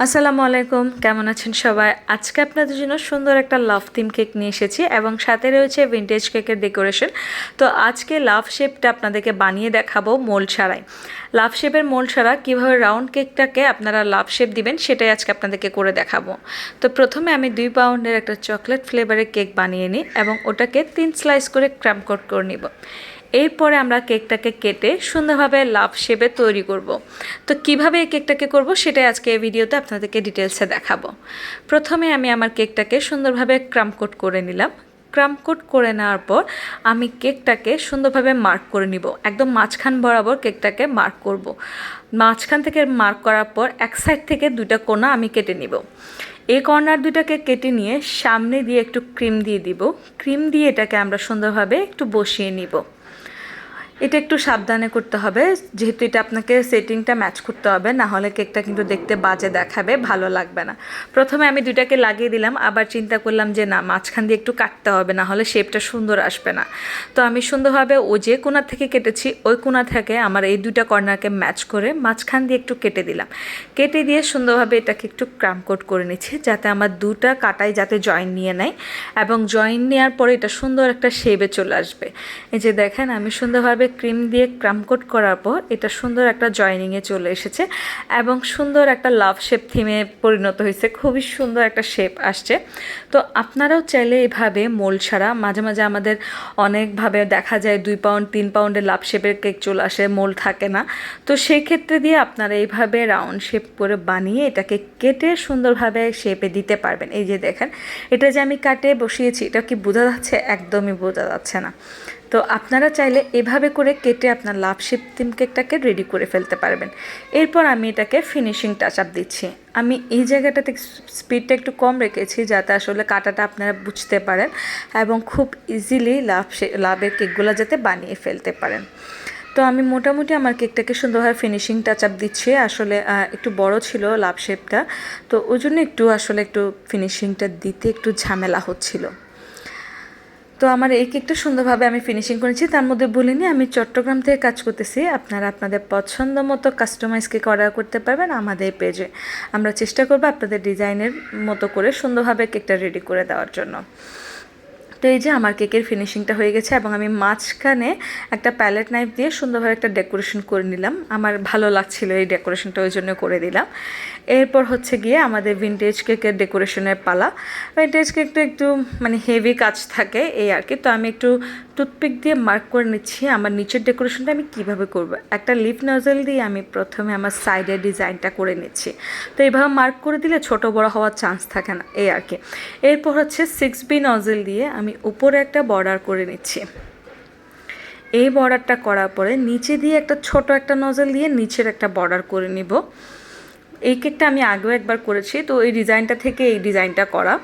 আসসালামু আলাইকুম, কেমন আছেন সবাই? আজকে আপনাদের জন্য সুন্দর একটা লাভ থিম কেক নিয়ে এসেছি এবং সাথে রয়েছে ভিনটেজ কেকের ডেকোরেশন। তো আজকে লাভ শেপটা আপনাদেরকে বানিয়ে দেখাবো মোল্ড ছাড়াই। লাভ শেপের মোল্ড ছাড়া কীভাবে রাউন্ড কেকটাকে আপনারা লাভ শেপ দিবেন সেটাই আজকে আপনাদেরকে করে দেখাবো। তো প্রথমে আমি 2 পাউন্ডের একটা চকলেট ফ্লেভারের কেক বানিয়ে নিই এবং ওটাকে 3 স্লাইস করে ক্রাম কোট করে নিব। এরপরে আমরা কেকটাকে কেটে সুন্দরভাবে লাভ শেপে তৈরি করব। তো কিভাবে এই কেকটাকে করব সেটাই আজকে এই ভিডিওতে আপনাদেরকে ডিটেলসে দেখাবো। প্রথমে আমি আমার কেকটাকে সুন্দরভাবে ক্রাম কোট করে নিলাম। ক্রাম কোট করে নেওয়ার পর আমি কেকটাকে সুন্দরভাবে মার্ক করে নিব। একদম মাঝখান বরাবর কেকটাকে মার্ক করব। মাঝখান থেকে মার্ক করার পর এক সাইড থেকে 2টা কোণা আমি কেটে নিব। এই কর্নার 2টাকে কেটে নিয়ে সামনে দিয়ে একটু ক্রিম দিয়ে দিব। ক্রিম দিয়ে এটাকে আমরা সুন্দরভাবে একটু বসিয়ে নিব। এটা একটু সাবধানে করতে হবে, যেহেতু এটা আপনাকে সেটিংটা ম্যাচ করতে হবে, না হলে কেকটা কিন্তু দেখতে বাজে দেখাবে, ভালো লাগবে না। প্রথমে আমি 2টাকে লাগিয়ে দিলাম, আবার চিন্তা করলাম যে না, মাঝখান দিয়ে একটু কাটতে হবে, না হলে শেপটা সুন্দর আসবে না। তো আমি সুন্দরভাবে যে কোণা থেকে কেটেছি ওই কোণা থেকে আমার এই 2টা কর্নারকে ম্যাচ করে মাঝখান দিয়ে একটু কেটে দিলাম। কেটে দিয়ে সুন্দরভাবে এটাকে একটু ক্রাম কোট করে নিচ্ছি, যাতে আমার 2টা কাটাই যাতে জয়েন নিয়ে নেয় এবং জয়েন নেওয়ার পরে এটা সুন্দর একটা শেপে চলে আসবে। এই যে দেখেন, আমি সুন্দরভাবে ক্রিম দিয়ে ক্রাম কোট করার পর এটা সুন্দর একটা জয়েনিংয়ে চলে এসেছে এবং সুন্দর একটা লাভ শেপ থিমে পরিণত হয়েছে। খুবই সুন্দর একটা শেপ আসছে। তো আপনারাও চাইলে এইভাবে মোল্ড ছাড়া, মাঝে মাঝে আমাদের অনেকভাবে দেখা যায় 2 পাউন্ড 3 পাউন্ডের লাভ শেপের কেক চলে আসে, মোল্ড থাকে না। তো সেই ক্ষেত্রে দিয়ে আপনারা এইভাবে রাউন্ড শেপ করে বানিয়ে এটাকে কেটে সুন্দরভাবে শেপে দিতে পারবেন। এই যে দেখেন, এটা যে আমি কাটে বসিয়েছি, এটা কি বোঝা যাচ্ছে? একদমই বোঝা যাচ্ছে না। তো আপনারা চাইলে এভাবে করে কেটে আপনার লাভ শেপ থিম কেকটাকে রেডি করে ফেলতে পারবেন। এরপর আমি এটাকে ফিনিশিং টাচ আপ দিচ্ছি। আমি এই জায়গাটাতে স্পিডটা একটু কম রেখেছি, যাতে আসলে কাটাটা আপনারা বুঝতে পারেন এবং খুব ইজিলি লাভের কেকগুলো যাতে বানিয়ে ফেলতে পারেন। তো আমি মোটামুটি আমার কেকটাকে সুন্দরভাবে ফিনিশিং টাচ আপ দিচ্ছি। আসলে একটু বড় ছিল লাভ শেপটা, তো ওই জন্য একটু ফিনিশিংটা দিতে একটু ঝামেলা হচ্ছিল। তো আমার এই কেকটা সুন্দরভাবে আমি ফিনিশিং করেছি। তার মধ্যে বলিনি আমি চট্টগ্রাম থেকে কাজ করতেছি। আপনারা আপনাদের পছন্দ মতো কাস্টমাইজ কেক অর্ডার করতে পারবেন আমাদের পেজে। আমরা চেষ্টা করব আপনাদের ডিজাইনের মতো করে সুন্দরভাবে কেকটা রেডি করে দেওয়ার জন্য। তো এই যে আমার কেকের ফিনিশিংটা হয়ে গেছে এবং আমি মাঝখানে একটা প্যালেট নাইফ দিয়ে সুন্দরভাবে একটা ডেকোরেশন করে নিলাম। আমার ভালো লাগছিল এই ডেকোরেশনটা, ওই জন্য করে দিলাম। এরপর হচ্ছে গিয়ে আমাদের ভিনটেজ কেকের ডেকোরেশনের পালা। ভিনটেজ কেকটা একটু হেভি কাজ থাকে এই আর কি। তো আমি একটু টুথপিক দিয়ে মার্ক করে নিচ্ছি আমার নিচের ডেকোরেশনটা আমি কিভাবে করব। একটা লিফ নজল দিয়ে আমি প্রথমে আমার সাইডের ডিজাইনটা করে নিচ্ছি। তো এইভাবে মার্ক করে দিলে ছোট বড় হওয়ার চান্স থাকে না এই আর কি। এরপর হচ্ছে 6B নজল দিয়ে আমি উপরে একটা বর্ডার করে নিচ্ছি। এই বর্ডারটা করার পরে নিচে দিয়ে একটা ছোট একটা নজল দিয়ে নিচের একটা বর্ডার করে নিব। এই কেকটা আমি আগেও একবার করেছি, তো এই ডিজাইনটা থেকে এই ডিজাইনটা করা।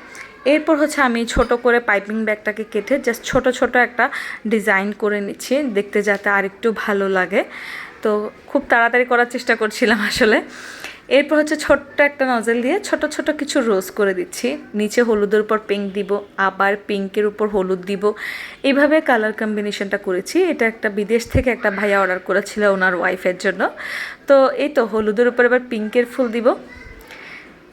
এরপর হচ্ছে আমি ছোট করে পাইপিং ব্যাগটাকে কেটে জাস্ট ছোট ছোট একটা ডিজাইন করে নিচ্ছি, দেখতে যাতে আরেকটু ভালো লাগে। তো খুব তাড়াতাড়ি করার চেষ্টা করছিলাম আসলে। এরপর হচ্ছে ছোট্ট একটা নজল দিয়ে ছোট ছোট কিছু রোজ করে দিচ্ছি। নিচে হলুদের উপর পিঙ্ক দিব, আবার পিঙ্কের উপর হলুদ দিব। এইভাবে কালার কম্বিনেশনটা করেছি। এটা একটা বিদেশ থেকে একটা ভাইয়া অর্ডার করেছিল ওনার ওয়াইফের জন্য। তো এই তো হলুদের উপর এবার পিঙ্কের ফুল দিব।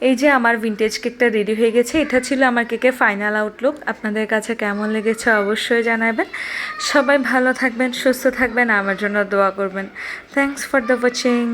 এই যে আমার ভিনটেজ কেকটা রেডি হয়ে গেছে। এটা ছিল আমার কেকের ফাইনাল আউটলুক। আপনাদের কাছে কেমন লেগেছে অবশ্যই জানাবেন। সবাই ভালো থাকবেন, সুস্থ থাকবেন, আমার জন্য দোয়া করবেন। Thanks for the watching.